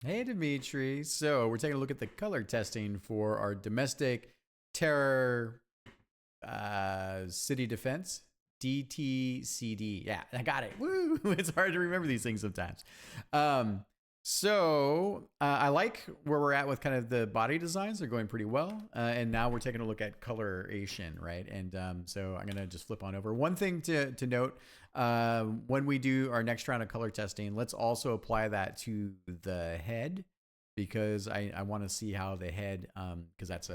Hey, Dimitri. So we're taking a look at the color testing for our domestic terror city defense. DTCD. Yeah, I got it. Woo! It's hard to remember these things sometimes. Um, I like where we're at with kind of the body designs. They're going pretty well. And now we're taking a look at coloration, right? And so I'm going to just flip on over. One thing to note when we do our next round of color testing, let's also apply that to the head because I want to see how the head, because that's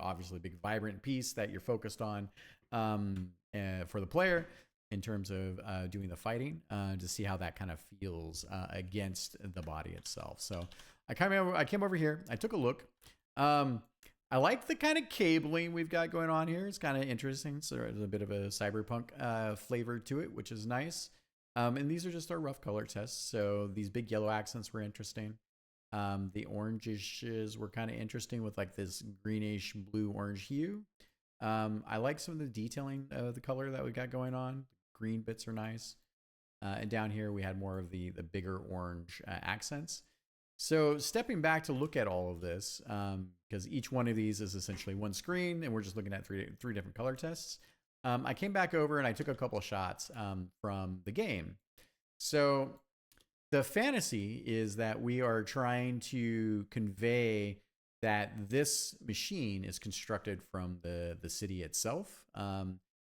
obviously a big vibrant piece that you're focused on for the player in terms of doing the fighting, to see how that kind of feels against the body itself. So I came over here, I took a look. I like the kind of cabling we've got going on here. It's kind of interesting. So there's a bit of a cyberpunk flavor to it, which is nice. And these are just our rough color tests. So these big yellow accents were interesting. The oranges were kind of interesting with like this greenish blue orange hue. I like some of the detailing of the color that we got going on. Green bits are nice. And down here we had more of the bigger orange accents. So stepping back to look at all of this, because each one of these is essentially one screen and we're just looking at three different color tests. I came back over and I took a couple of shots from the game. So the fantasy is that we are trying to convey that this machine is constructed from the city itself.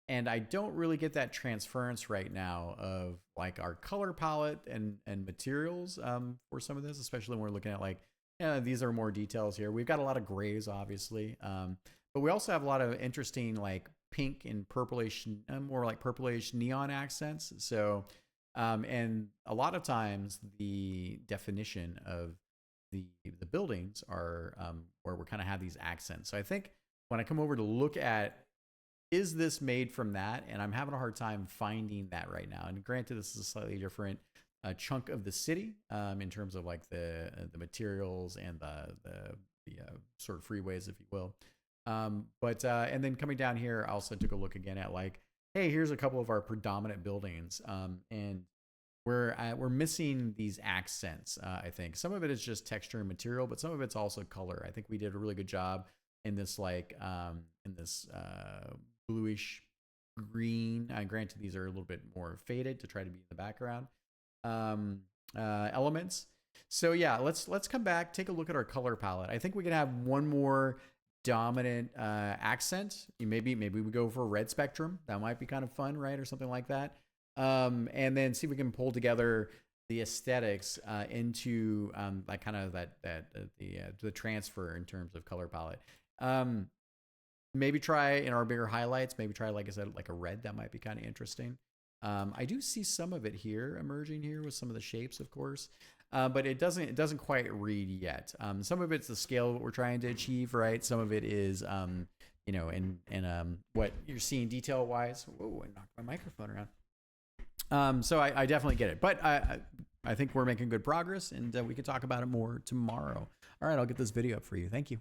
And I don't really get that transference right now of like our color palette and materials for some of this, especially when we're looking at like, these are more details here. We've got a lot of grays, obviously, but we also have a lot of interesting like pink and purplish, more like purplish neon accents. So, and a lot of times the definition of the buildings are where we kind of have these accents. So I think when I come over to look at, is this made from that? And I'm having a hard time finding that right now. And granted, this is a slightly different chunk of the city in terms of like the materials and the sort of freeways, if you will. And then coming down here, I also took a look again at like, hey, here's a couple of our predominant buildings, and we're missing these accents. I think some of it is just texture and material, but some of it's also color. I think we did a really good job in this like bluish green. Granted, these are a little bit more faded to try to be in the background elements. So yeah, let's come back, take a look at our color palette. I think we can have one more dominant accent. Maybe we go for a red spectrum. That might be kind of fun, right, or something like that. And then see if we can pull together the aesthetics into like kind of the transfer in terms of color palette. Maybe try in our bigger highlights, maybe try, like I said, like a red. That might be kind of interesting. I do see some of it here emerging here with some of the shapes, of course, but it doesn't quite read yet. Some of it's the scale of what we're trying to achieve, right? Some of it is, in what you're seeing detail wise. Whoa, I knocked my microphone around. So I definitely get it, but I think we're making good progress, and we can talk about it more tomorrow. All right, I'll get this video up for you. Thank you.